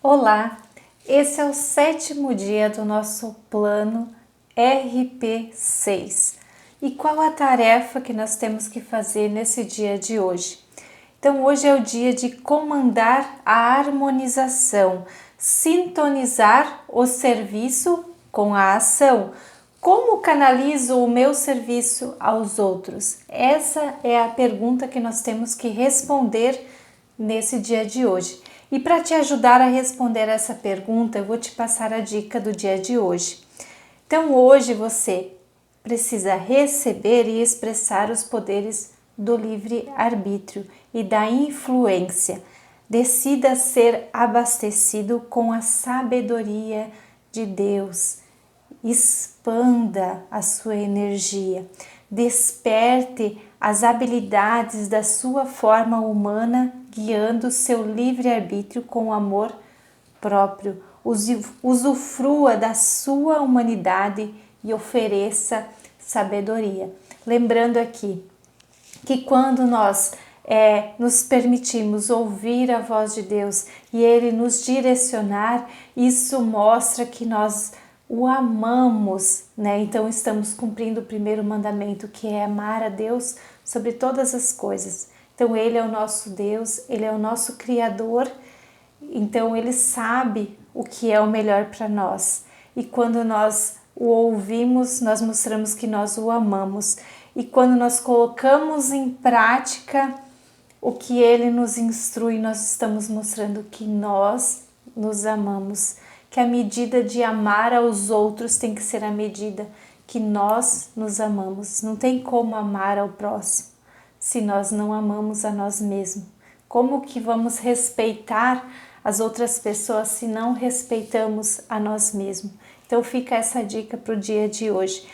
Olá, esse é o 7º dia do nosso plano RP6. E qual a tarefa que nós temos que fazer nesse dia de hoje? Então, hoje é o dia de comandar a harmonização, sintonizar o serviço com a ação. Como canalizo o meu serviço aos outros? Essa é a pergunta que nós temos que responder nesse dia de hoje. E para te ajudar a responder essa pergunta, eu vou te passar a dica do dia de hoje. Então, hoje você precisa receber e expressar os poderes do livre-arbítrio e da influência. Decida ser abastecido com a sabedoria de Deus. Expanda a sua energia. Desperte as habilidades da sua forma humana, guiando seu livre-arbítrio com amor próprio. Usufrua da sua humanidade e ofereça sabedoria. Lembrando aqui que quando nós nos permitimos ouvir a voz de Deus e Ele nos direcionar, isso mostra que nós o amamos, né? Então estamos cumprindo o primeiro mandamento, que é amar a Deus sobre todas as coisas. Então Ele é o nosso Deus, Ele é o nosso Criador, então Ele sabe o que é o melhor para nós. E quando nós o ouvimos, nós mostramos que nós o amamos. E quando nós colocamos em prática o que Ele nos instrui, nós estamos mostrando que nós nos amamos. Que a medida de amar aos outros tem que ser a medida que nós nos amamos. Não tem como amar ao próximo se nós não amamos a nós mesmos. Como que vamos respeitar as outras pessoas se não respeitamos a nós mesmos? Então fica essa dica para o dia de hoje.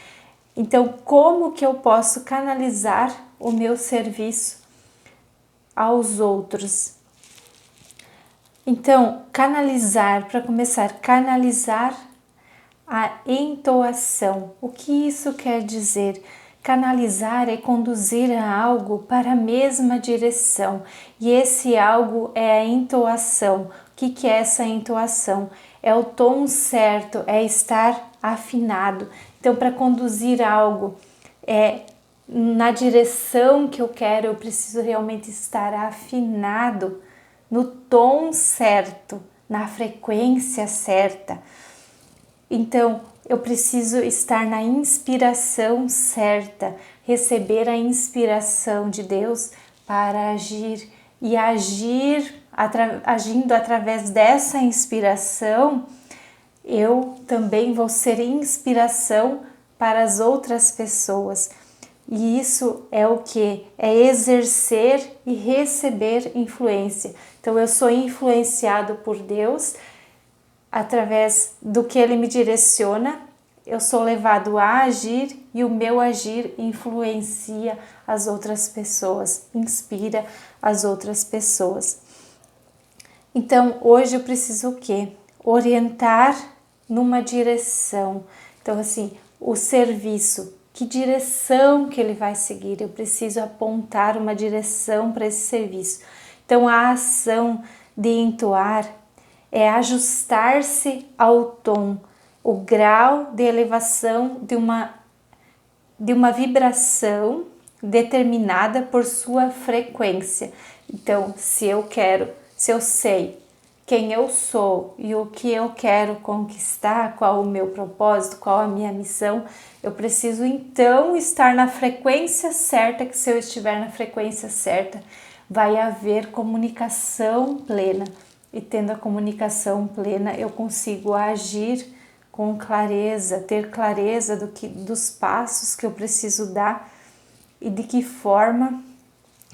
Então, como que eu posso canalizar o meu serviço aos outros? Então, canalizar, para começar, canalizar a entoação. O que isso quer dizer? Canalizar é conduzir a algo para a mesma direção, e esse algo é a entoação. O que é essa entoação? É o tom certo, é estar afinado. Então, para conduzir algo na direção que eu quero, eu preciso realmente estar afinado no tom certo, na frequência certa. Então, eu preciso estar na inspiração certa, receber a inspiração de Deus para agir e agindo através dessa inspiração, eu também vou ser inspiração para as outras pessoas. E isso é o que? É exercer e receber influência. Então eu sou influenciado por Deus através do que Ele me direciona, eu sou levado a agir e o meu agir influencia as outras pessoas, inspira as outras pessoas. Então hoje eu preciso o quê? Orientar numa direção. Então assim, o serviço, que direção que ele vai seguir? Eu preciso apontar uma direção para esse serviço. Então a ação de entoar é ajustar-se ao tom, o grau de elevação de uma vibração determinada por sua frequência. Então, se eu sei quem eu sou e o que eu quero conquistar, qual o meu propósito, qual a minha missão, eu preciso então estar na frequência certa, que se eu estiver na frequência certa, vai haver comunicação plena. E tendo a comunicação plena, eu consigo agir com clareza, ter clareza dos passos que eu preciso dar e de que forma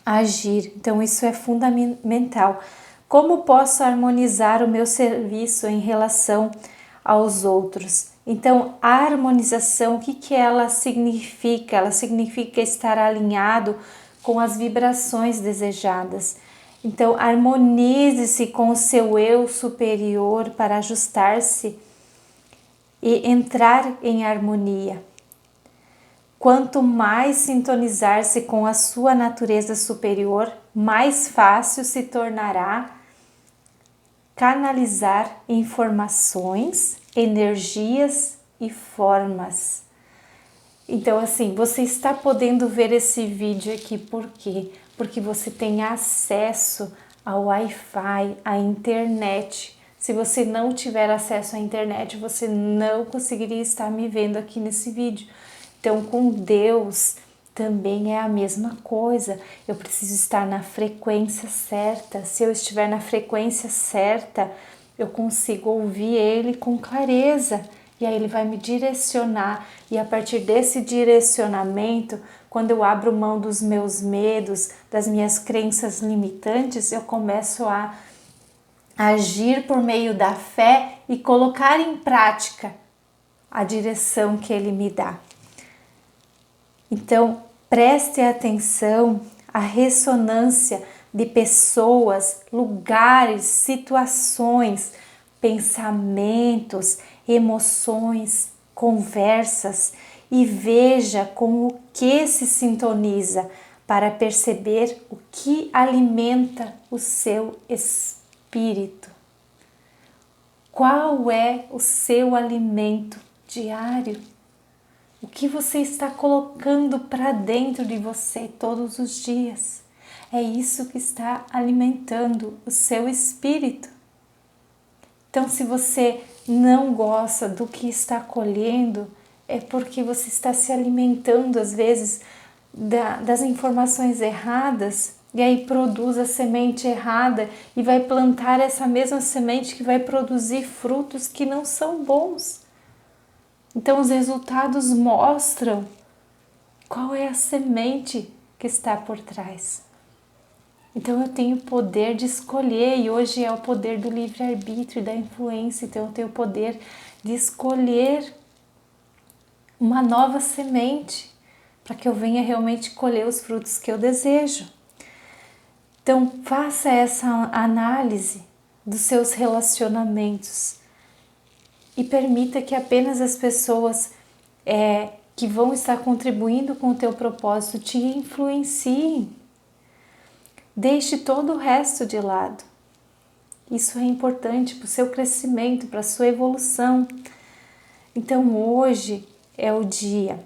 agir. Então isso é fundamental. Como posso harmonizar o meu serviço em relação aos outros? Então, a harmonização, o que ela significa? Ela significa estar alinhado com as vibrações desejadas. Então, harmonize-se com o seu eu superior para ajustar-se e entrar em harmonia. Quanto mais sintonizar-se com a sua natureza superior, mais fácil se tornará canalizar informações, energias e formas. Então, assim, você está podendo ver esse vídeo aqui por quê? Porque você tem acesso ao Wi-Fi, à internet. Se você não tiver acesso à internet, você não conseguiria estar me vendo aqui nesse vídeo. Então, com Deus também é a mesma coisa. Eu preciso estar na frequência certa. Se eu estiver na frequência certa, eu consigo ouvir Ele com clareza. E aí Ele vai me direcionar. E a partir desse direcionamento, quando eu abro mão dos meus medos, das minhas crenças limitantes, eu começo a agir por meio da fé e colocar em prática a direção que Ele me dá. Então, preste atenção à ressonância de pessoas, lugares, situações, pensamentos, emoções, conversas e veja com o que se sintoniza para perceber o que alimenta o seu espírito. Qual é o seu alimento diário? O que você está colocando para dentro de você todos os dias? É isso que está alimentando o seu espírito. Então, se você não gosta do que está colhendo, é porque você está se alimentando, às vezes, das informações erradas, e aí produz a semente errada e vai plantar essa mesma semente que vai produzir frutos que não são bons. Então, os resultados mostram qual é a semente que está por trás. Então, eu tenho o poder de escolher, e hoje é o poder do livre-arbítrio e da influência. Então, eu tenho o poder de escolher uma nova semente para que eu venha realmente colher os frutos que eu desejo. Então, faça essa análise dos seus relacionamentos e permita que apenas as pessoas que vão estar contribuindo com o teu propósito te influenciem. Deixe todo o resto de lado. Isso é importante para o seu crescimento, para a sua evolução. Então hoje é o dia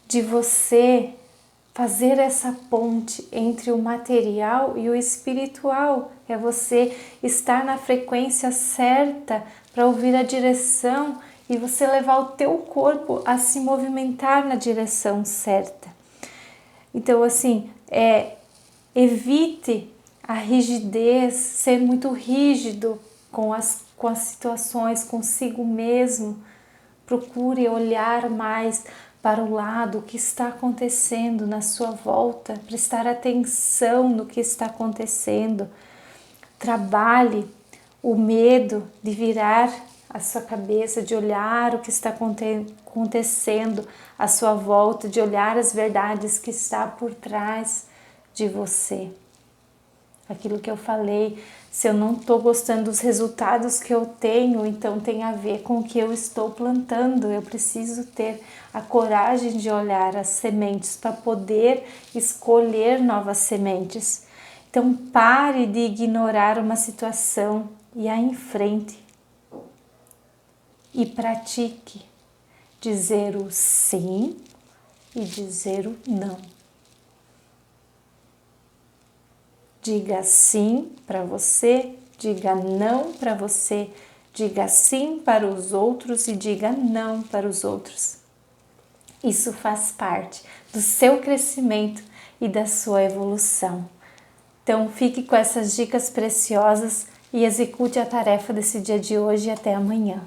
de você fazer essa ponte entre o material e o espiritual. É você estar na frequência certa para ouvir a direção e você levar o teu corpo a se movimentar na direção certa. Então, assim, evite a rigidez, ser muito rígido com as situações, consigo mesmo. Procure olhar mais para o lado, o que está acontecendo na sua volta, prestar atenção no que está acontecendo. Trabalhe o medo de virar a sua cabeça, de olhar o que está acontecendo à sua volta, de olhar as verdades que está por trás de você. Aquilo que eu falei, se eu não estou gostando dos resultados que eu tenho, então tem a ver com o que eu estou plantando. Eu preciso ter a coragem de olhar as sementes para poder escolher novas sementes. Então pare de ignorar uma situação e a enfrente. E pratique dizer o sim e dizer o não. Diga sim para você, diga não para você, diga sim para os outros e diga não para os outros. Isso faz parte do seu crescimento e da sua evolução. Então fique com essas dicas preciosas e execute a tarefa desse dia de hoje e até amanhã.